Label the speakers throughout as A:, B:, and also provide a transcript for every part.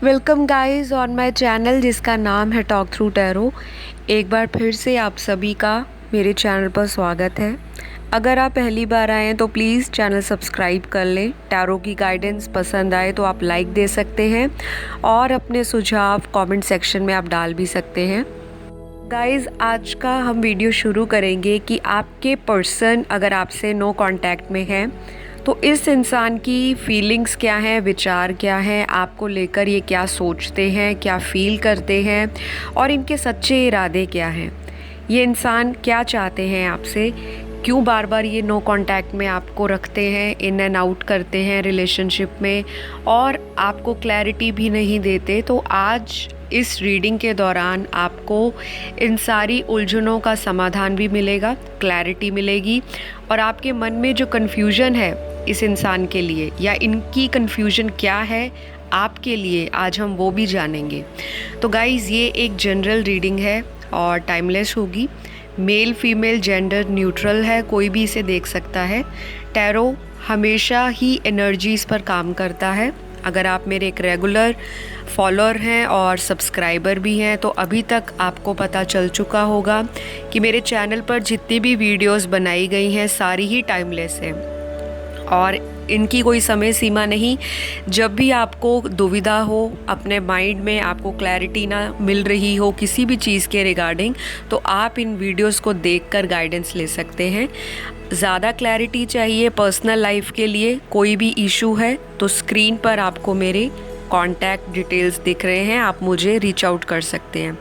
A: Welcome guys on my channel जिसका नाम है टॉक थ्रू टैरो। एक बार फिर से आप सभी का मेरे चैनल पर स्वागत है। अगर आप पहली बार आए हैं तो प्लीज़ चैनल सब्सक्राइब कर लें। टैरो की गाइडेंस पसंद आए तो आप लाइक दे सकते हैं और अपने सुझाव कमेंट सेक्शन में आप डाल भी सकते हैं। गाइस आज का हम वीडियो शुरू करेंगे कि आपके पर्सन अगर आपसे नो कांटेक्ट में है तो इस इंसान की फीलिंग्स क्या हैं, विचार क्या हैं, आपको लेकर ये क्या सोचते हैं, क्या फील करते हैं और इनके सच्चे इरादे क्या हैं। ये इंसान क्या चाहते हैं आपसे, क्यों बार बार ये नो कांटेक्ट में आपको रखते हैं, इन एंड आउट करते हैं रिलेशनशिप में और आपको क्लैरिटी भी नहीं देते। तो आज इस रीडिंग के दौरान आपको इन सारी उलझनों का समाधान भी मिलेगा, क्लैरिटी मिलेगी और आपके मन में जो कन्फ्यूजन है इस इंसान के लिए या इनकी कन्फ्यूजन क्या है आपके लिए, आज हम वो भी जानेंगे। तो गाइज़ ये एक जनरल रीडिंग है और टाइमलेस होगी। मेल फीमेल जेंडर न्यूट्रल है, कोई भी इसे देख सकता है। टैरो हमेशा ही एनर्जीज़ पर काम करता है। अगर आप मेरे एक रेगुलर फॉलोअर हैं और सब्सक्राइबर भी हैं तो अभी तक आपको पता चल चुका होगा कि मेरे चैनल पर जितनी भी वीडियोस बनाई गई हैं सारी ही टाइमलेस हैं और इनकी कोई समय सीमा नहीं। जब भी आपको दुविधा हो, अपने माइंड में आपको क्लैरिटी ना मिल रही हो किसी भी चीज़ के रिगार्डिंग, तो आप इन वीडियोस को देखकर गाइडेंस ले सकते हैं। ज़्यादा क्लैरिटी चाहिए पर्सनल लाइफ के लिए, कोई भी इशू है तो स्क्रीन पर आपको मेरे कॉन्टैक्ट डिटेल्स दिख रहे हैं, आप मुझे रीच आउट कर सकते हैं।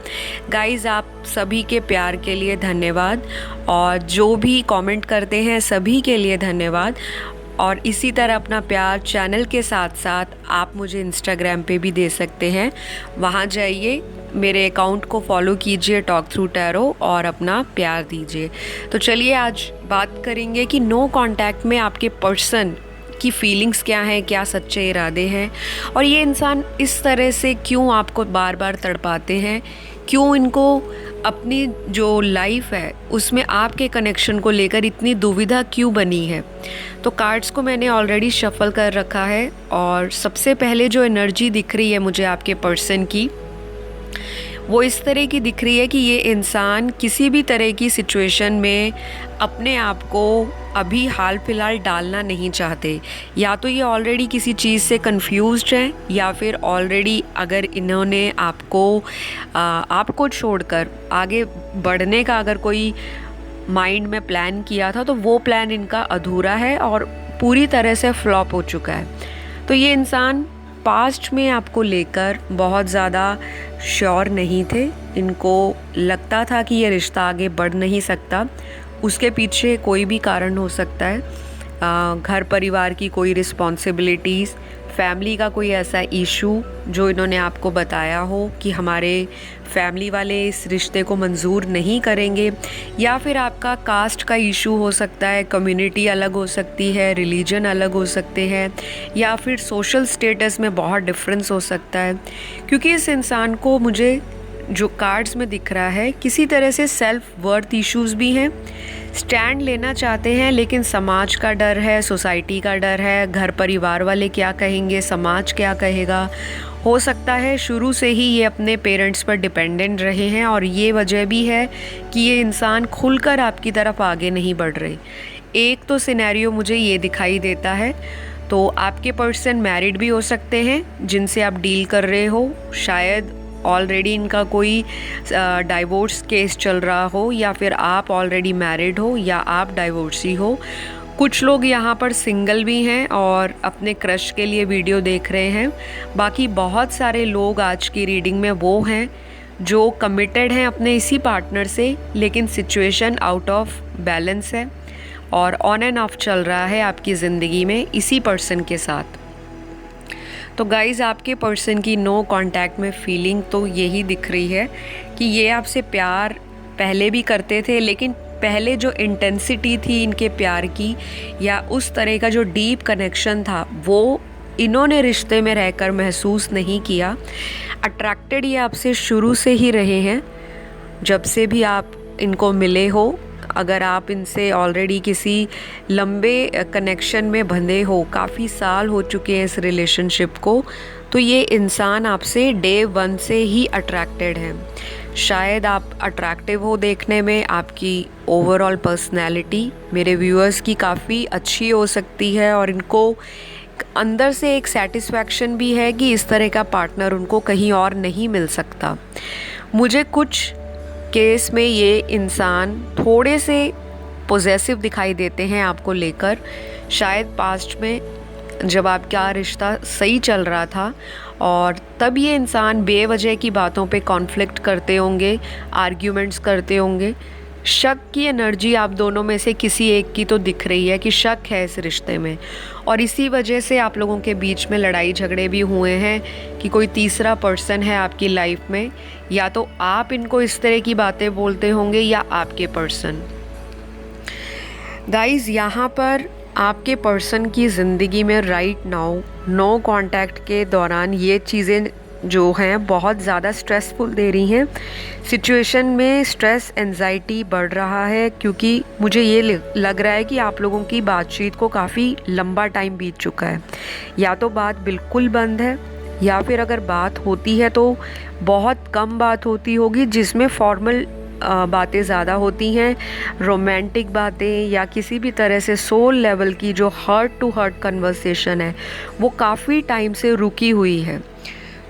A: गाइज़ आप सभी के प्यार के लिए धन्यवाद और जो भी कमेंट करते हैं सभी के लिए धन्यवाद। और इसी तरह अपना प्यार चैनल के साथ साथ आप मुझे इंस्टाग्राम पे भी दे सकते हैं। वहाँ जाइए, मेरे अकाउंट को फॉलो कीजिए टॉक थ्रू टैरो और अपना प्यार दीजिए। तो चलिए आज बात करेंगे कि नो कांटेक्ट में आपके पर्सन की फीलिंग्स क्या हैं, क्या सच्चे इरादे हैं और ये इंसान इस तरह से क्यों आपको बार बार तड़पाते हैं, क्यों इनको अपनी जो लाइफ है उसमें आपके कनेक्शन को लेकर इतनी दुविधा क्यों बनी है। तो कार्ड्स को मैंने ऑलरेडी शफल कर रखा है और सबसे पहले जो एनर्जी दिख रही है मुझे आपके पर्सन की, वो इस तरह की दिख रही है कि ये इंसान किसी भी तरह की सिचुएशन में अपने आप को अभी हाल फिलहाल डालना नहीं चाहते। या तो ये ऑलरेडी किसी चीज़ से कंफ्यूज्ड हैं या फिर ऑलरेडी अगर इन्होंने आपको छोड़कर आगे बढ़ने का अगर कोई माइंड में प्लान किया था तो वो प्लान इनका अधूरा है और पूरी तरह से फ्लॉप हो चुका है। तो ये इंसान पास्ट में आपको लेकर बहुत ज़्यादा श्योर नहीं थे। इनको लगता था कि ये रिश्ता आगे बढ़ नहीं सकता। उसके पीछे कोई भी कारण हो सकता है, घर परिवार की कोई रिस्पॉन्सिबिलिटीज़, फैमिली का कोई ऐसा इशू जो इन्होंने आपको बताया हो कि हमारे फैमिली वाले इस रिश्ते को मंजूर नहीं करेंगे, या फिर आपका कास्ट का इशू हो सकता है, कम्युनिटी अलग हो सकती है, रिलीजन अलग हो सकते हैं या फिर सोशल स्टेटस में बहुत डिफरेंस हो सकता है। क्योंकि इस इंसान को मुझे जो कार्ड्स में दिख रहा है किसी तरह से सेल्फ वर्थ इश्यूज़ भी हैं, स्टैंड लेना चाहते हैं लेकिन समाज का डर है, सोसाइटी का डर है, घर परिवार वाले क्या कहेंगे, समाज क्या कहेगा। हो सकता है शुरू से ही ये अपने पेरेंट्स पर डिपेंडेंट रहे हैं और ये वजह भी है कि ये इंसान खुलकर आपकी तरफ आगे नहीं बढ़ रहे। एक तो सिनेरियो मुझे ये दिखाई देता है, तो आपके पर्सन मैरिड भी हो सकते हैं जिनसे आप डील कर रहे हो, शायद ऑलरेडी इनका कोई डाइवोर्स केस चल रहा हो या फिर आप ऑलरेडी मैरिड हो या आप डाइवोर्सी हो। कुछ लोग यहाँ पर सिंगल भी हैं और अपने क्रश के लिए वीडियो देख रहे हैं। बाकी बहुत सारे लोग आज की रीडिंग में वो हैं जो कमिटेड हैं अपने इसी पार्टनर से, लेकिन सिचुएशन आउट ऑफ बैलेंस है और ऑन एंड ऑफ चल रहा है आपकी ज़िंदगी में इसी पर्सन के साथ। तो गाइज़ आपके पर्सन की नो कांटेक्ट में फीलिंग तो यही दिख रही है कि ये आपसे प्यार पहले भी करते थे, लेकिन पहले जो इंटेंसिटी थी इनके प्यार की या उस तरह का जो डीप कनेक्शन था वो इन्होंने रिश्ते में रहकर महसूस नहीं किया। अट्रैक्टेड ये आपसे शुरू से ही रहे हैं, जब से भी आप इनको मिले हो। अगर आप इनसे ऑलरेडी किसी लंबे कनेक्शन में बंधे हो, काफ़ी साल हो चुके हैं इस रिलेशनशिप को, तो ये इंसान आपसे डे 1 से ही अट्रैक्टेड है। शायद आप अट्रैक्टिव हो देखने में, आपकी ओवरऑल पर्सनैलिटी मेरे व्यूअर्स की काफ़ी अच्छी हो सकती है और इनको अंदर से एक सेटिस्फैक्शन भी है कि इस तरह का पार्टनर उनको कहीं और नहीं मिल सकता। मुझे कुछ केस में ये इंसान थोड़े से पॉजेसिव दिखाई देते हैं आपको लेकर। शायद पास्ट में जब आपका रिश्ता सही चल रहा था और तब ये इंसान बेवजह की बातों पे कॉन्फ्लिक्ट करते होंगे, आर्ग्यूमेंट्स करते होंगे। शक की एनर्जी आप दोनों में से किसी एक की तो दिख रही है कि शक है इस रिश्ते में, और इसी वजह से आप लोगों के बीच में लड़ाई झगड़े भी हुए हैं कि कोई तीसरा पर्सन है आपकी लाइफ में, या तो आप इनको इस तरह की बातें बोलते होंगे या आपके पर्सन। गाइस, यहाँ पर आपके पर्सन की ज़िंदगी में राइट नाउ नो कांटेक्ट के दौरान ये चीज़ें जो हैं बहुत ज़्यादा स्ट्रेसफुल दे रही हैं। सिचुएशन में स्ट्रेस एंजाइटी बढ़ रहा है, क्योंकि मुझे ये लग रहा है कि आप लोगों की बातचीत को काफ़ी लंबा टाइम बीत चुका है। या तो बात बिल्कुल बंद है, या फिर अगर बात होती है तो बहुत कम बात होती होगी, जिसमें फॉर्मल बातें ज़्यादा होती हैं। रोमांटिक बातें या किसी भी तरह से सोल लेवल की जो हार्ट टू हार्ट कन्वर्सेशन है वो काफ़ी टाइम से रुकी हुई है।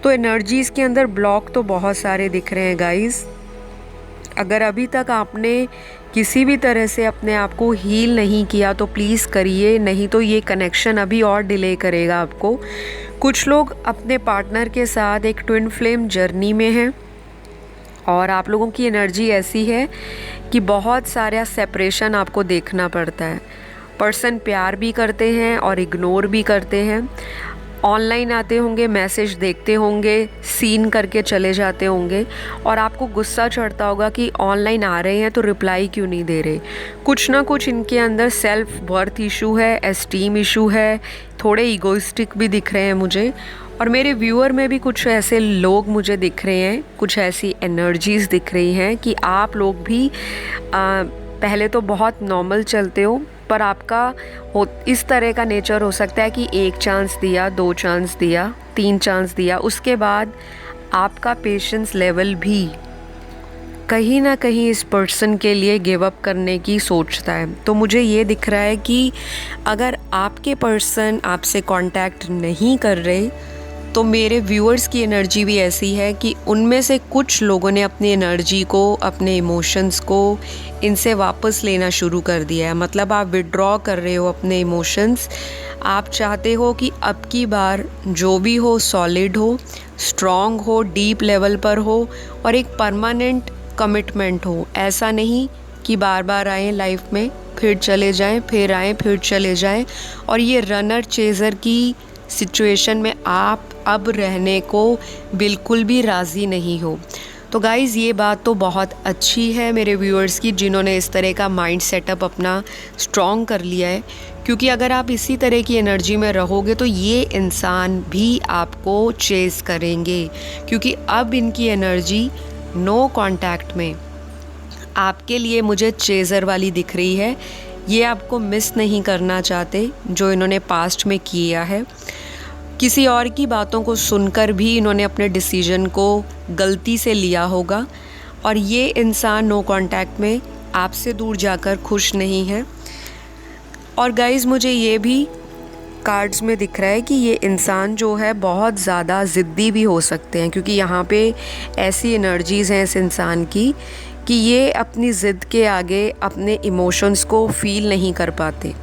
A: तो एनर्जीज़ के अंदर ब्लॉक तो बहुत सारे दिख रहे हैं गाइस। अगर अभी तक आपने किसी भी तरह से अपने आप को हील नहीं किया तो प्लीज़ करिए, नहीं तो ये कनेक्शन अभी और डिले करेगा आपको। कुछ लोग अपने पार्टनर के साथ एक ट्विन फ्लेम जर्नी में हैं और आप लोगों की एनर्जी ऐसी है कि बहुत सारा सेपरेशन आपको देखना पड़ता है। पर्सन प्यार भी करते हैं और इग्नोर भी करते हैं। ऑनलाइन आते होंगे, मैसेज देखते होंगे, सीन करके चले जाते होंगे, और आपको गुस्सा चढ़ता होगा कि ऑनलाइन आ रहे हैं तो रिप्लाई क्यों नहीं दे रहे। कुछ ना कुछ इनके अंदर सेल्फ वर्थ इशू है, एस्टीम इशू है, थोड़े ईगोइस्टिक भी दिख रहे हैं मुझे। और मेरे व्यूअर में भी कुछ ऐसे लोग मुझे दिख रहे हैं, कुछ ऐसी एनर्जीज़ दिख रही हैं कि आप लोग भी पहले तो बहुत नॉर्मल चलते हो, पर आपका इस तरह का नेचर हो सकता है कि 1 चांस दिया, 2 चांस दिया, 3 चांस दिया, उसके बाद आपका पेशेंस लेवल भी कहीं ना कहीं इस पर्सन के लिए गिव अप करने की सोचता है। तो मुझे ये दिख रहा है कि अगर आपके पर्सन आपसे कांटेक्ट नहीं कर रहे तो मेरे व्यूअर्स की एनर्जी भी ऐसी है कि उनमें से कुछ लोगों ने अपनी एनर्जी को, अपने इमोशंस को इनसे वापस लेना शुरू कर दिया है। मतलब आप विड्रॉ कर रहे हो अपने इमोशंस। आप चाहते हो कि अब की बार जो भी हो सॉलिड हो, स्ट्रॉन्ग हो, डीप लेवल पर हो और एक परमानेंट कमिटमेंट हो। ऐसा नहीं कि बार बार आए लाइफ में, फिर चले जाएं, फिर आए, फिर चले जाएं, और ये रनर चेज़र की सिचुएशन में आप अब रहने को बिल्कुल भी राज़ी नहीं हो। तो गाइज़, ये बात तो बहुत अच्छी है मेरे व्यूअर्स की, जिन्होंने इस तरह का माइंड सेटअप अपना स्ट्रॉन्ग कर लिया है, क्योंकि अगर आप इसी तरह की एनर्जी में रहोगे तो ये इंसान भी आपको चेज़ करेंगे, क्योंकि अब इनकी एनर्जी नो कांटेक्ट में आपके लिए मुझे चेज़र वाली दिख रही है। ये आपको मिस नहीं करना चाहते जो इन्होंने पास्ट में किया है। किसी और की बातों को सुनकर भी इन्होंने अपने डिसीजन को गलती से लिया होगा, और ये इंसान नो कांटेक्ट में आपसे दूर जाकर खुश नहीं है। और गाइज़, मुझे ये भी कार्ड्स में दिख रहा है कि ये इंसान जो है बहुत ज़्यादा ज़िद्दी भी हो सकते हैं, क्योंकि यहाँ पे ऐसी एनर्जीज़ हैं इस इंसान की कि ये अपनी ज़िद के आगे अपने इमोशंस को फील नहीं कर पाते।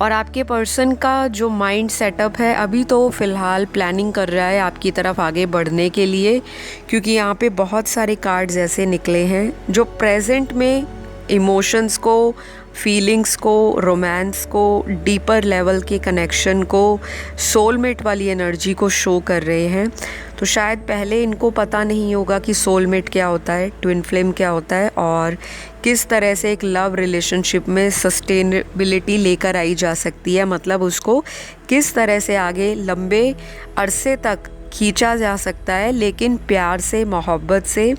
A: और आपके पर्सन का जो माइंड सेटअप है अभी तो फ़िलहाल प्लानिंग कर रहा है आपकी तरफ आगे बढ़ने के लिए, क्योंकि यहाँ पे बहुत सारे कार्ड्स ऐसे निकले हैं जो प्रेजेंट में इमोशंस को, फीलिंग्स को, रोमांस को, डीपर लेवल के कनेक्शन को, सोलमेट वाली एनर्जी को शो कर रहे हैं। तो शायद पहले इनको पता नहीं होगा कि सोलमेट क्या होता है, ट्विन फ्लेम क्या होता है, और किस तरह से एक लव रिलेशनशिप में सस्टेनेबिलिटी लेकर आई जा सकती है। मतलब उसको किस तरह से आगे लंबे अरसे तक खींचा जा सकता है, लेकिन प्यार से, मोहब्बत से,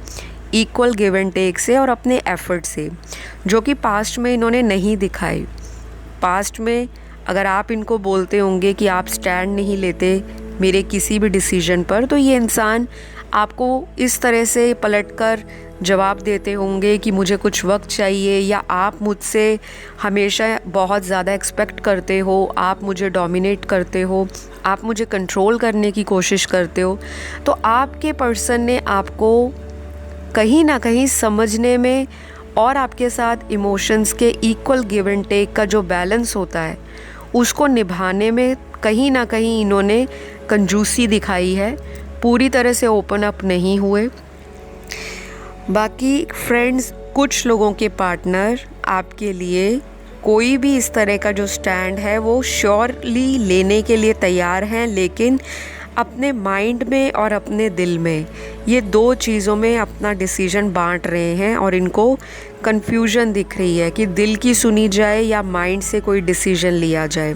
A: इक्वल गिव एंड टेक से और अपने एफर्ट से, जो कि पास्ट में इन्होंने नहीं दिखाई। पास्ट में अगर आप इनको बोलते होंगे कि आप स्टैंड नहीं लेते मेरे किसी भी डिसीजन पर, तो ये इंसान आपको इस तरह से पलटकर जवाब देते होंगे कि मुझे कुछ वक्त चाहिए, या आप मुझसे हमेशा बहुत ज़्यादा एक्सपेक्ट करते हो, आप मुझे डोमिनेट करते हो, आप मुझे कंट्रोल करने की कोशिश करते हो। तो आपके पर्सन ने आपको कहीं ना कहीं समझने में और आपके साथ इमोशंस के इक्वल गिव एंड टेक का जो बैलेंस होता है उसको निभाने में कहीं ना कहीं इन्होंने कंजूसी दिखाई है, पूरी तरह से ओपन अप नहीं हुए। बाकी फ्रेंड्स, कुछ लोगों के पार्टनर आपके लिए कोई भी इस तरह का जो स्टैंड है वो श्योरली लेने के लिए तैयार हैं, लेकिन अपने माइंड में और अपने दिल में ये दो चीज़ों में अपना डिसीजन बांट रहे हैं और इनको कन्फ्यूजन दिख रही है कि दिल की सुनी जाए या माइंड से कोई डिसीजन लिया जाए।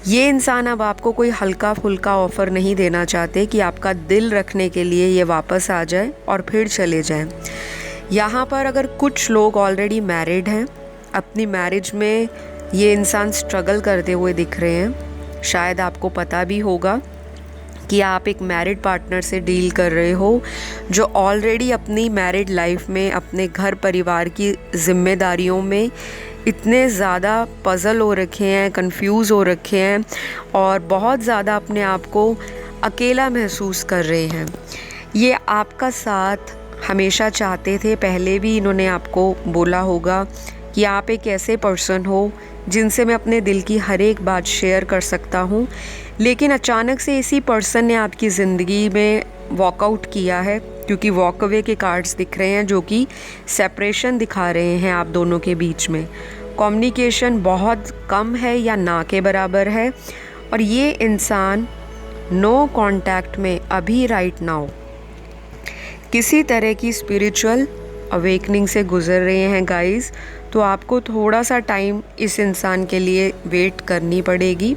A: ये इंसान अब आपको कोई हल्का फुल्का ऑफ़र नहीं देना चाहते कि आपका दिल रखने के लिए ये वापस आ जाए और फिर चले जाए। यहाँ पर अगर कुछ लोग ऑलरेडी मैरिड हैं, अपनी मैरिज में ये इंसान स्ट्रगल करते हुए दिख रहे हैं। शायद आपको पता भी होगा कि आप एक मैरिड पार्टनर से डील कर रहे हो जो ऑलरेडी अपनी मैरिड लाइफ में अपने घर परिवार की जिम्मेदारियों में इतने ज़्यादा पज़ल हो रखे हैं, कंफ्यूज हो रखे हैं और बहुत ज़्यादा अपने आप को अकेला महसूस कर रहे हैं। ये आपका साथ हमेशा चाहते थे, पहले भी इन्होंने आपको बोला होगा कि आप एक ऐसे पर्सन हो जिनसे मैं अपने दिल की हर एक बात शेयर कर सकता हूँ, लेकिन अचानक से इसी पर्सन ने आपकी ज़िंदगी में वॉकआउट किया है, क्योंकि वॉक अवे के कार्ड्स दिख रहे हैं जो कि सेपरेशन दिखा रहे हैं आप दोनों के बीच में। कम्युनिकेशन बहुत कम है या ना के बराबर है और ये इंसान नो कांटेक्ट में अभी राइट नाउ किसी तरह की स्पिरिचुअल अवेकनिंग से गुज़र रहे हैं गाइस। तो आपको थोड़ा सा टाइम इस इंसान के लिए वेट करनी पड़ेगी,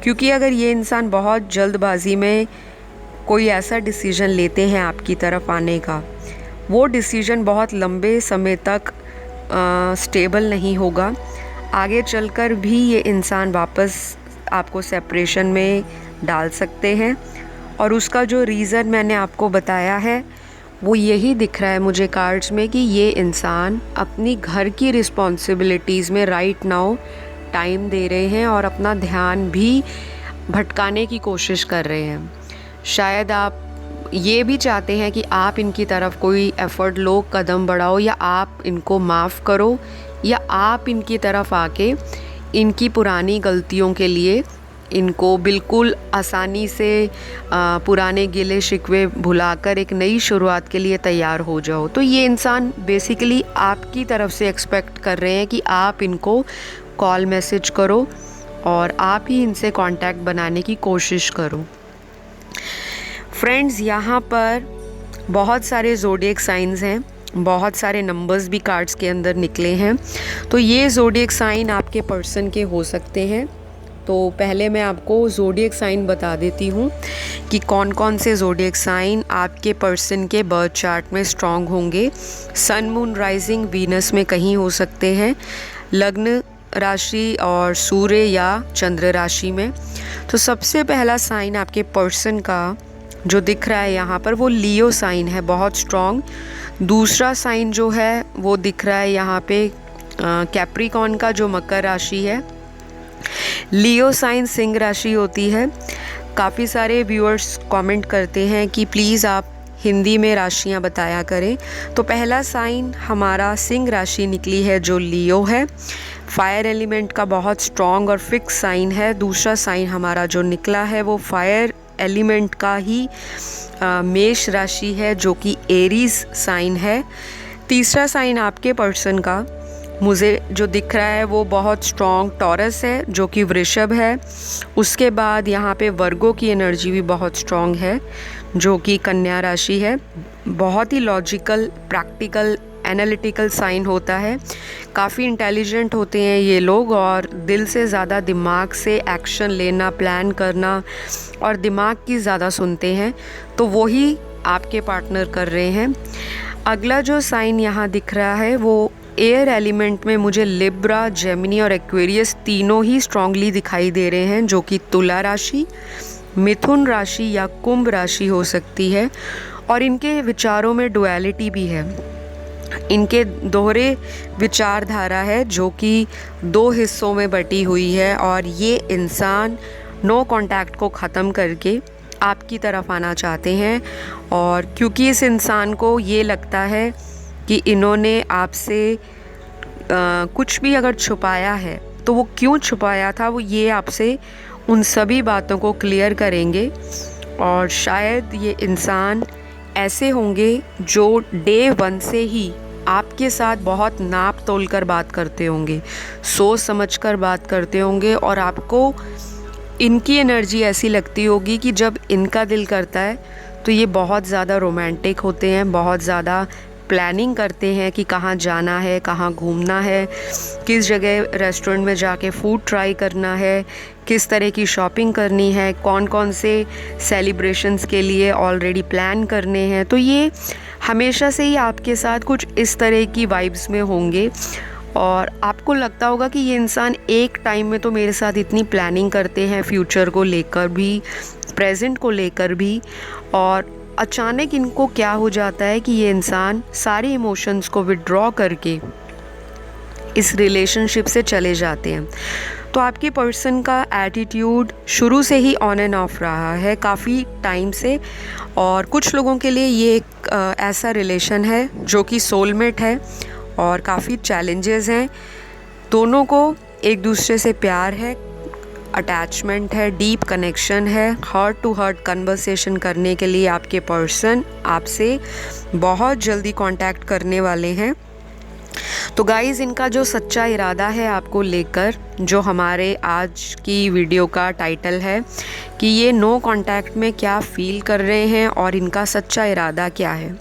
A: क्योंकि अगर ये इंसान बहुत जल्दबाजी में कोई ऐसा डिसीजन लेते हैं आपकी तरफ आने का, वो डिसीजन बहुत लंबे समय तक स्टेबल नहीं होगा। आगे चलकर भी ये इंसान वापस आपको सेपरेशन में डाल सकते हैं और उसका जो रीज़न मैंने आपको बताया है वो यही दिख रहा है मुझे कार्ड्स में कि ये इंसान अपनी घर की रिस्पॉन्सिबिलिटीज़ में राइट नाउ टाइम दे रहे हैं और अपना ध्यान भी भटकाने की कोशिश कर रहे हैं। शायद आप ये भी चाहते हैं कि आप इनकी तरफ कोई एफ़र्ट लो, कदम बढ़ाओ, या आप इनको माफ़ करो, या आप इनकी तरफ आके इनकी पुरानी गलतियों के लिए इनको बिल्कुल आसानी से पुराने गिले शिकवे भुलाकर एक नई शुरुआत के लिए तैयार हो जाओ। तो ये इंसान बेसिकली आपकी तरफ से एक्सपेक्ट कर रहे हैं कि आप इनको कॉल मैसेज करो और आप ही इनसे कांटेक्ट बनाने की कोशिश करो। फ्रेंड्स, यहाँ पर बहुत सारे ज़ोडिएक साइंस हैं, बहुत सारे नंबर्स भी कार्ड्स के अंदर निकले हैं। तो ये ज़ोडिएक साइन आपके पर्सन के हो सकते हैं। तो पहले मैं आपको ज़ोडिएक साइन बता देती हूँ कि कौन कौन से ज़ोडिएक साइन आपके पर्सन के बर्थ चार्ट में स्ट्रॉन्ग होंगे। सन, मून, राइजिंग, वीनस में कहीं हो सकते हैं, लग्न राशि और सूर्य या चंद्र राशि में। तो सबसे पहला साइन आपके पर्सन का जो दिख रहा है यहाँ पर वो लियो साइन है, बहुत स्ट्रॉन्ग। दूसरा साइन जो है वो दिख रहा है यहाँ पे कैप्रिकॉर्न का, जो मकर राशि है। लियो साइन सिंह राशि होती है। काफ़ी सारे व्यूअर्स कमेंट करते हैं कि प्लीज़ आप हिंदी में राशियाँ बताया करें। तो पहला साइन हमारा सिंह राशि निकली है जो लियो है, फायर एलिमेंट का बहुत स्ट्रॉन्ग और फिक्स साइन है। दूसरा साइन हमारा जो निकला है वो फायर एलिमेंट का ही मेष राशि है जो कि एरीज साइन है। तीसरा साइन आपके पर्सन का मुझे जो दिख रहा है वो बहुत स्ट्रॉन्ग टॉरस है जो कि वृषभ है। उसके बाद यहाँ पे वर्गो की एनर्जी भी बहुत स्ट्रॉन्ग है जो कि कन्या राशि है। बहुत ही लॉजिकल, प्रैक्टिकल, एनालिटिकल साइन होता है। काफ़ी इंटेलिजेंट होते हैं ये लोग और दिल से ज़्यादा दिमाग से एक्शन लेना, प्लान करना और दिमाग की ज़्यादा सुनते हैं। तो वही आपके पार्टनर कर रहे हैं। अगला जो साइन यहाँ दिख रहा है वो एयर एलिमेंट में मुझे लिब्रा, जेमिनी और एक्वेरियस तीनों ही स्ट्रांगली दिखाई दे रहे हैं जो कि तुला राशि। मिथुन राशि या कुंभ राशि हो सकती है। और इनके विचारों में डुअलिटी भी है, इनके दोहरे विचारधारा है जो कि दो हिस्सों में बटी हुई है। और ये इंसान नो कांटेक्ट को ख़त्म करके आपकी तरफ आना चाहते हैं। और क्योंकि इस इंसान को ये लगता है कि इन्होंने आपसे कुछ भी अगर छुपाया है तो वो क्यों छुपाया था, वो ये आपसे उन सभी बातों को क्लियर करेंगे। और शायद ये इंसान ऐसे होंगे जो डे 1 से ही आपके साथ बहुत नाप तोल कर बात करते होंगे, सोच समझ कर बात करते होंगे। और आपको इनकी एनर्जी ऐसी लगती होगी कि जब इनका दिल करता है तो ये बहुत ज़्यादा रोमांटिक होते हैं, बहुत ज़्यादा प्लानिंग करते हैं कि कहाँ जाना है, कहाँ घूमना है, किस जगह रेस्टोरेंट में जाके फूड ट्राई करना है, किस तरह की शॉपिंग करनी है, कौन कौन से सेलिब्रेशंस के लिए ऑलरेडी प्लान करने हैं। तो ये हमेशा से ही आपके साथ कुछ इस तरह की वाइब्स में होंगे। और आपको लगता होगा कि ये इंसान एक टाइम में तो मेरे साथ इतनी प्लानिंग करते हैं, फ्यूचर को लेकर भी, प्रेजेंट को लेकर भी। और अचानक इनको क्या हो जाता है कि ये इंसान सारे इमोशंस को विड्रॉ करके इस रिलेशनशिप से चले जाते हैं। तो आपके पर्सन का एटीट्यूड शुरू से ही ऑन एंड ऑफ रहा है काफ़ी टाइम से। और कुछ लोगों के लिए ये एक ऐसा रिलेशन है जो कि सोलमेट है और काफ़ी चैलेंजेस हैं। दोनों को एक दूसरे से प्यार है, अटैचमेंट है, डीप कनेक्शन है। हार्ट टू हार्ट कन्वर्सेशन करने के लिए आपके पर्सन आपसे बहुत जल्दी कांटेक्ट करने वाले हैं। तो गाइज़, इनका जो सच्चा इरादा है आपको लेकर, जो हमारे आज की वीडियो का टाइटल है कि ये नो कांटेक्ट में क्या फ़ील कर रहे हैं और इनका सच्चा इरादा क्या है।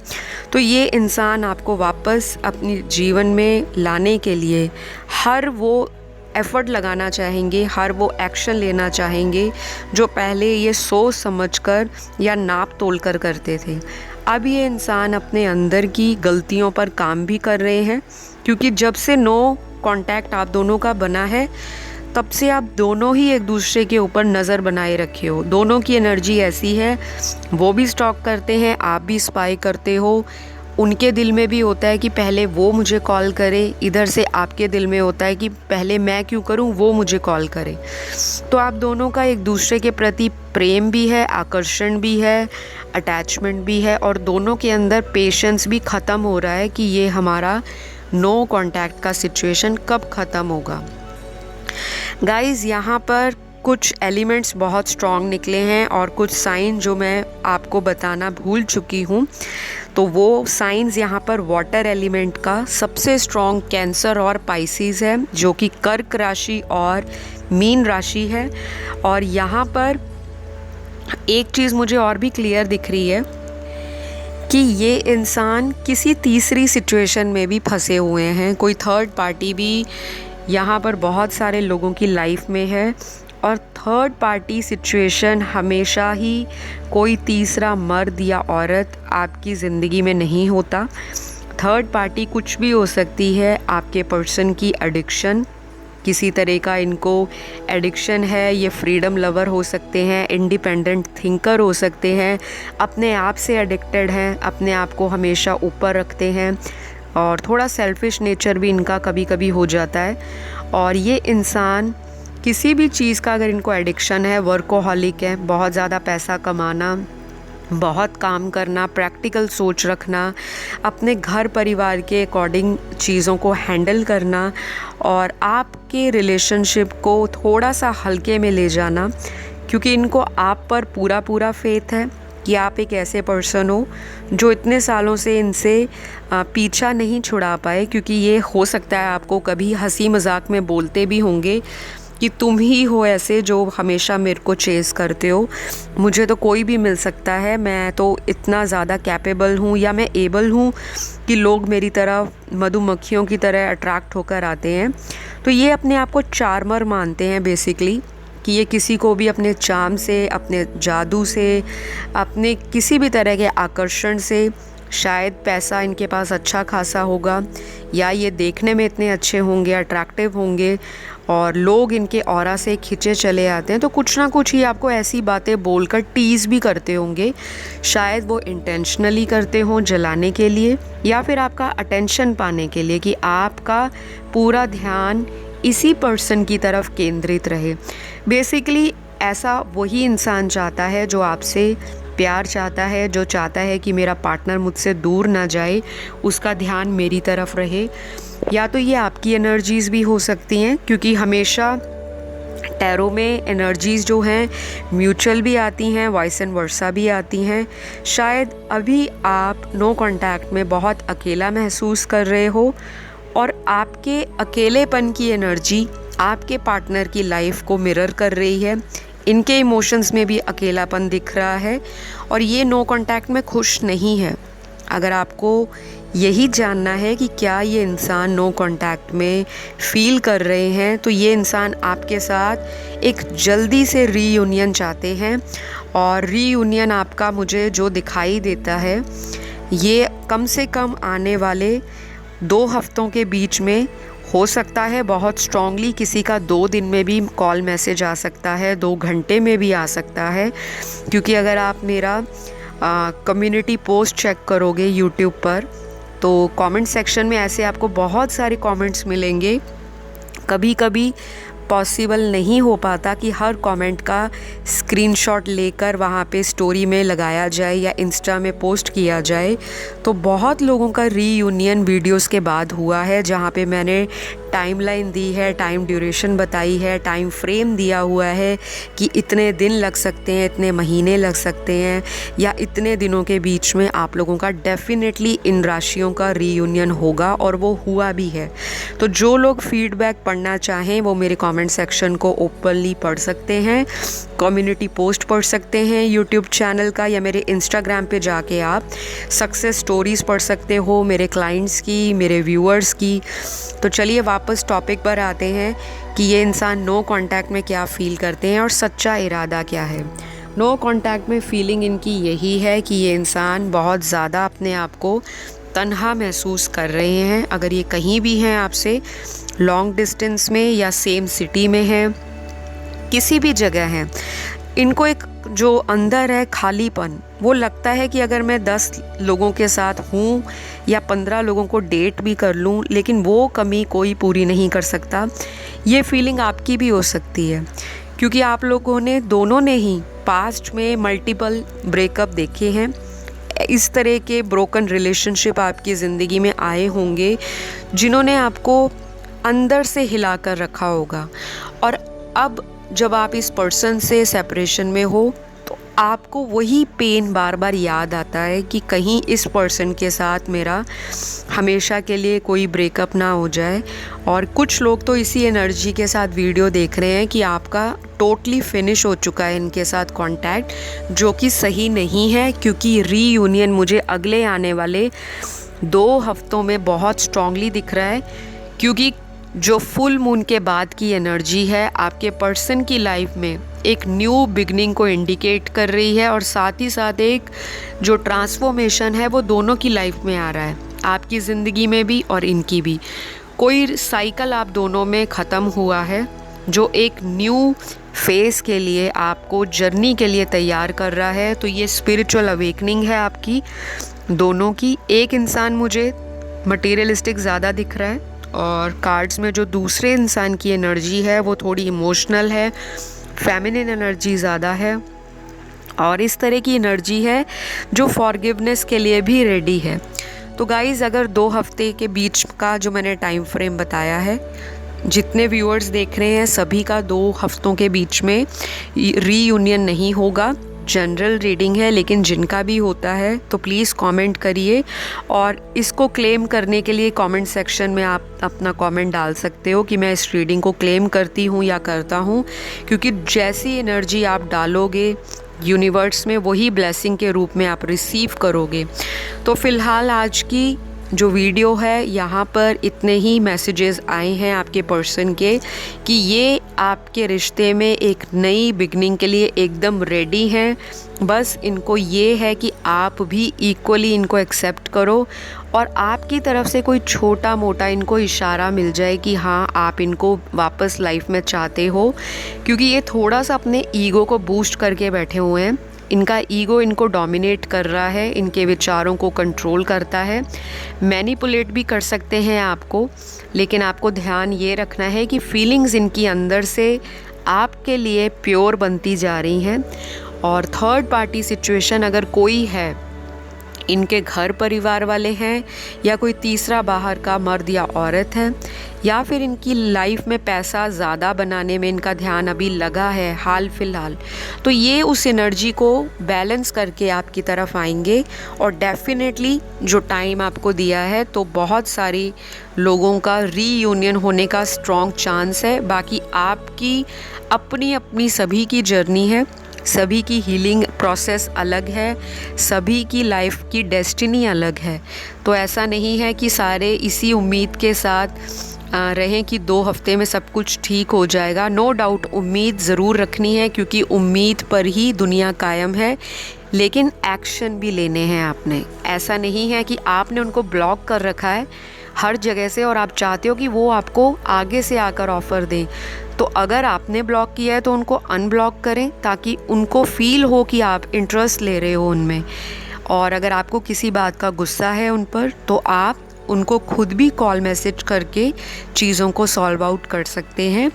A: तो ये इंसान आपको वापस अपनी जीवन में लाने के लिए हर वो एफ़र्ट लगाना चाहेंगे, हर वो एक्शन लेना चाहेंगे जो पहले ये सोच समझकर या नाप तोल कर करते थे। अब ये इंसान अपने अंदर की गलतियों पर काम भी कर रहे हैं, क्योंकि जब से नो कांटेक्ट आप दोनों का बना है तब से आप दोनों ही एक दूसरे के ऊपर नज़र बनाए रखे हो। दोनों की एनर्जी ऐसी है, वो भी स्टॉक करते हैं, आप भी स्पाई करते हो। उनके दिल में भी होता है कि पहले वो मुझे कॉल करे, इधर से आपके दिल में होता है कि पहले मैं क्यों करूं, वो मुझे कॉल करे। तो आप दोनों का एक दूसरे के प्रति प्रेम भी है, आकर्षण भी है, अटैचमेंट भी है। और दोनों के अंदर पेशेंस भी ख़त्म हो रहा है कि ये हमारा नो कांटेक्ट का सिचुएशन कब ख़त्म होगा। गाइज़, यहाँ पर कुछ एलिमेंट्स बहुत स्ट्रॉन्ग निकले हैं और कुछ साइन जो मैं आपको बताना भूल चुकी हूँ। तो वो साइंस यहाँ पर वाटर एलिमेंट का सबसे स्ट्रॉन्ग कैंसर और पाइसिस है, जो कि कर्क राशि और मीन राशि है। और यहाँ पर एक चीज़ मुझे और भी क्लियर दिख रही है कि ये इंसान किसी तीसरी सिचुएशन में भी फंसे हुए हैं। कोई थर्ड पार्टी भी यहाँ पर बहुत सारे लोगों की लाइफ में है। और थर्ड पार्टी सिचुएशन हमेशा ही कोई तीसरा मर्द या औरत आपकी ज़िंदगी में नहीं होता। थर्ड पार्टी कुछ भी हो सकती है, आपके पर्सन की एडिक्शन, किसी तरह का इनको एडिक्शन है। ये फ्रीडम लवर हो सकते हैं, इंडिपेंडेंट थिंकर हो सकते हैं, अपने आप से एडिक्टेड हैं, अपने आप को हमेशा ऊपर रखते हैं और थोड़ा सेल्फिश नेचर भी इनका कभी कभी हो जाता है। और ये इंसान किसी भी चीज़ का अगर इनको एडिक्शन है, वर्कोहॉलिक है, बहुत ज़्यादा पैसा कमाना, बहुत काम करना, प्रैक्टिकल सोच रखना, अपने घर परिवार के अकॉर्डिंग चीज़ों को हैंडल करना और आपके रिलेशनशिप को थोड़ा सा हल्के में ले जाना, क्योंकि इनको आप पर पूरा पूरा फेथ है कि आप एक ऐसे पर्सन हो जो इतने सालों से इनसे पीछा नहीं छुड़ा पाए। क्योंकि ये हो सकता है आपको कभी हंसी मजाक में बोलते भी होंगे कि तुम ही हो ऐसे जो हमेशा मेरे को चेस करते हो, मुझे तो कोई भी मिल सकता है, मैं तो इतना ज़्यादा कैपेबल हूँ या मैं एबल हूँ कि लोग मेरी तरफ मधुमक्खियों की तरह अट्रैक्ट होकर आते हैं। तो ये अपने आप को चार्मर मानते हैं बेसिकली, कि ये किसी को भी अपने चार्म से, अपने जादू से, अपने किसी भी तरह के आकर्षण से शायद पैसा इनके पास अच्छा खासा होगा, या ये देखने में इतने अच्छे होंगे, अट्रैक्टिव होंगे और लोग इनके ऑरा से खिंचे चले आते हैं, तो कुछ ना कुछ ही आपको ऐसी बातें बोलकर टीज़ भी करते होंगे। शायद वो इंटेंशनली करते हों जलाने के लिए, या फिर आपका अटेंशन पाने के लिए कि आपका पूरा ध्यान इसी पर्सन की तरफ केंद्रित रहे। बेसिकली ऐसा वही इंसान चाहता है जो आपसे प्यार चाहता है, जो चाहता है कि मेरा पार्टनर मुझसे दूर ना जाए, उसका ध्यान मेरी तरफ रहे। या तो ये आपकी एनर्जीज़ भी हो सकती हैं, क्योंकि हमेशा टैरो में एनर्जीज़ जो हैं म्यूचुअल भी आती हैं, वाइस एंड वर्सा भी आती हैं। शायद अभी आप नो कांटेक्ट में बहुत अकेला महसूस कर रहे हो और आपके अकेलेपन की एनर्जी आपके पार्टनर की लाइफ को मिरर कर रही है। इनके इमोशंस में भी अकेलापन दिख रहा है और ये नो कांटेक्ट में खुश नहीं है। अगर आपको यही जानना है कि क्या ये इंसान नो कांटेक्ट में फ़ील कर रहे हैं, तो ये इंसान आपके साथ एक जल्दी से रीयूनियन चाहते हैं। और रीयूनियन आपका मुझे जो दिखाई देता है, ये कम से कम आने वाले 2 हफ्तों के बीच में हो सकता है। बहुत स्ट्रांगली किसी का 2 दिन में भी कॉल मैसेज आ सकता है, 2 घंटे में भी आ सकता है। क्योंकि अगर आप मेरा कम्युनिटी पोस्ट चेक करोगे यूट्यूब पर, तो कमेंट सेक्शन में ऐसे आपको बहुत सारे कमेंट्स मिलेंगे। कभी कभी पॉसिबल नहीं हो पाता कि हर कमेंट का स्क्रीनशॉट लेकर वहाँ पे स्टोरी में लगाया जाए या इंस्टा में पोस्ट किया जाए। तो बहुत लोगों का रीयूनियन वीडियोस के बाद हुआ है, जहाँ पे मैंने टाइमलाइन दी है, टाइम ड्यूरेशन बताई है, टाइम फ्रेम दिया हुआ है कि इतने दिन लग सकते हैं, इतने महीने लग सकते हैं, या इतने दिनों के बीच में आप लोगों का डेफिनेटली इन राशियों का रीयूनियन होगा, और वो हुआ भी है। तो जो लोग फीडबैक पढ़ना चाहें वो मेरे कमेंट सेक्शन को ओपनली पढ़ सकते हैं, कम्युनिटी पोस्ट पढ़ सकते हैं यूट्यूब चैनल का, या मेरे इंस्टाग्राम पे जाके आप सक्सेस स्टोरीज़ पढ़ सकते हो मेरे क्लाइंट्स की, मेरे व्यूअर्स की। तो चलिए वापस टॉपिक पर आते हैं कि ये इंसान नो कांटेक्ट में क्या फ़ील करते हैं और सच्चा इरादा क्या है। नो कांटेक्ट में फीलिंग इनकी यही है कि ये इंसान बहुत ज़्यादा अपने आप को तन्हा महसूस कर रहे हैं। अगर ये कहीं भी हैं आपसे, लॉन्ग डिस्टेंस में या सेम सिटी में हैं, किसी भी जगह हैं, इनको एक जो अंदर है खालीपन, वो लगता है कि अगर मैं 10 लोगों के साथ हूँ या 15 लोगों को डेट भी कर लूँ, लेकिन वो कमी कोई पूरी नहीं कर सकता। ये फीलिंग आपकी भी हो सकती है, क्योंकि आप लोगों ने दोनों ने ही पास्ट में मल्टीपल ब्रेकअप देखे हैं। इस तरह के ब्रोकन रिलेशनशिप आपकी ज़िंदगी में आए होंगे, जिन्होंने आपको अंदर से हिला कर रखा होगा। और अब जब आप इस पर्सन से सेपरेशन में हो, तो आपको वही पेन बार बार याद आता है कि कहीं इस पर्सन के साथ मेरा हमेशा के लिए कोई ब्रेकअप ना हो जाए। और कुछ लोग तो इसी एनर्जी के साथ वीडियो देख रहे हैं कि आपका टोटली फिनिश हो चुका है इनके साथ कांटेक्ट, जो कि सही नहीं है, क्योंकि रीयूनियन मुझे अगले आने वाले 2 हफ्तों में बहुत स्ट्रांगली दिख रहा है। क्योंकि जो फुल मून के बाद की एनर्जी है आपके पर्सन की लाइफ में एक न्यू बिगनिंग को इंडिकेट कर रही है, और साथ ही साथ एक जो ट्रांसफॉर्मेशन है वो दोनों की लाइफ में आ रहा है, आपकी ज़िंदगी में भी और इनकी भी। कोई साइकिल आप दोनों में ख़त्म हुआ है, जो एक न्यू फेस के लिए, आपको जर्नी के लिए तैयार कर रहा है। तो ये स्पिरिचुअल अवेकनिंग है आपकी दोनों की। एक इंसान मुझे मटेरियलिस्टिक ज़्यादा दिख रहा है, और कार्ड्स में जो दूसरे इंसान की एनर्जी है वो थोड़ी इमोशनल है, फेमिनिन एनर्जी ज़्यादा है, और इस तरह की एनर्जी है जो फॉरगिवनेस के लिए भी रेडी है। तो गाइज़, अगर 2 हफ्ते के बीच का जो मैंने टाइम फ्रेम बताया है, जितने व्यूअर्स देख रहे हैं सभी का 2 हफ्तों के बीच में रीयूनियन नहीं होगा। जनरल रीडिंग है, लेकिन जिनका भी होता है तो प्लीज़ कमेंट करिए, और इसको क्लेम करने के लिए कमेंट सेक्शन में आप अपना कमेंट डाल सकते हो कि मैं इस रीडिंग को क्लेम करती हूँ या करता हूँ। क्योंकि जैसी एनर्जी आप डालोगे यूनिवर्स में, वही ब्लेसिंग के रूप में आप रिसीव करोगे। तो फ़िलहाल आज की जो वीडियो है यहाँ पर इतने ही मैसेजेस आए हैं आपके पर्सन के कि ये आपके रिश्ते में एक नई बिगनिंग के लिए एकदम रेडी हैं। बस इनको ये है कि आप भी इक्वली इनको एक्सेप्ट करो और आपकी तरफ से कोई छोटा मोटा इनको इशारा मिल जाए कि हाँ आप इनको वापस लाइफ में चाहते हो, क्योंकि ये थोड़ा सा अपने ईगो को बूस्ट करके बैठे हुए हैं। इनका ईगो इनको डोमिनेट कर रहा है, इनके विचारों को कंट्रोल करता है, मैनिपुलेट भी कर सकते हैं आपको। लेकिन आपको ध्यान ये रखना है कि फीलिंग्स इनकी अंदर से आपके लिए प्योर बनती जा रही हैं। और थर्ड पार्टी सिचुएशन अगर कोई है, इनके घर परिवार वाले हैं या कोई तीसरा बाहर का मर्द या औरत है, या फिर इनकी लाइफ में पैसा ज़्यादा बनाने में इनका ध्यान अभी लगा है हाल फिलहाल, तो ये उस एनर्जी को बैलेंस करके आपकी तरफ आएंगे। और डेफिनेटली जो टाइम आपको दिया है तो बहुत सारी लोगों का रीयूनियन होने का स्ट्रॉन्ग चांस है। बाकी आपकी अपनी अपनी सभी की जर्नी है, सभी की हीलिंग प्रोसेस अलग है, सभी की लाइफ की डेस्टिनी अलग है। तो ऐसा नहीं है कि सारे इसी उम्मीद के साथ रहें कि 2 हफ्ते में सब कुछ ठीक हो जाएगा। नो डाउट उम्मीद ज़रूर रखनी है, क्योंकि उम्मीद पर ही दुनिया कायम है। लेकिन एक्शन भी लेने हैं आपने। ऐसा नहीं है कि आपने उनको ब्लॉक कर रखा है हर जगह से और आप चाहते हो कि वो आपको आगे से आकर ऑफ़र दें। तो अगर आपने ब्लॉक किया है तो उनको अनब्लॉक करें, ताकि उनको फ़ील हो कि आप इंटरेस्ट ले रहे हो उनमें। और अगर आपको किसी बात का गुस्सा है उन पर, तो आप उनको खुद भी कॉल मैसेज करके चीज़ों को सॉल्व आउट कर सकते हैं।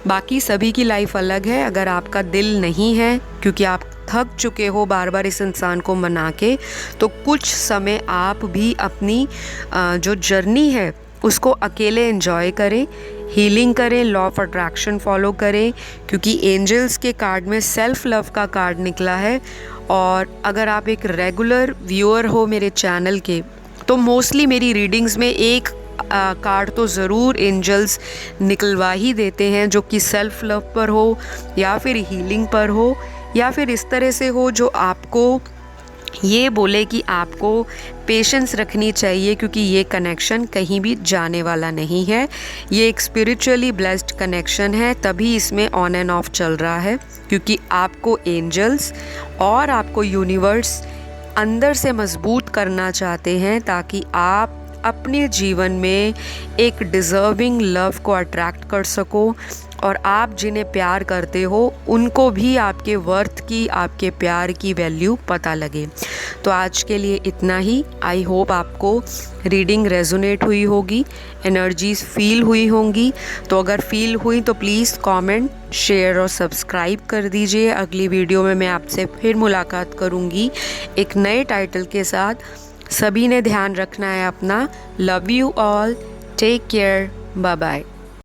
A: बाकी सभी की लाइफ अलग है। अगर आपका दिल नहीं है, क्योंकि आप थक चुके हो बार बार इस इंसान को मना के, तो कुछ समय आप भी अपनी जो जर्नी है उसको अकेले एंजॉय करें, हीलिंग करें, लॉ ऑफ अट्रैक्शन फॉलो करें, क्योंकि एंजल्स के कार्ड में सेल्फ लव का कार्ड निकला है। और अगर आप एक रेगुलर व्यूअर हो मेरे चैनल के, तो मोस्टली मेरी रीडिंग्स में एक कार्ड तो ज़रूर एंजल्स निकलवा ही देते हैं, जो कि सेल्फ लव पर हो या फिर हीलिंग पर हो, या फिर इस तरह से हो जो आपको ये बोले कि आपको पेशेंस रखनी चाहिए, क्योंकि ये कनेक्शन कहीं भी जाने वाला नहीं है। ये एक स्पिरिचुअली ब्लेस्ड कनेक्शन है, तभी इसमें ऑन एंड ऑफ चल रहा है, क्योंकि आपको एंजल्स और आपको यूनिवर्स अंदर से मजबूत करना चाहते हैं, ताकि आप अपने जीवन में एक डिज़र्विंग लव को अट्रैक्ट कर सको और आप जिन्हें प्यार करते हो उनको भी आपके वर्थ की, आपके प्यार की वैल्यू पता लगे। तो आज के लिए इतना ही। आई होप आपको रीडिंग रेजोनेट हुई होगी, एनर्जीज फील हुई होंगी। तो अगर फील हुई तो प्लीज़ कमेंट, शेयर और सब्सक्राइब कर दीजिए। अगली वीडियो में मैं आपसे फिर मुलाकात करूँगी एक नए टाइटल के साथ। सभी ने ध्यान रखना है अपना। Love you all, take care, bye bye.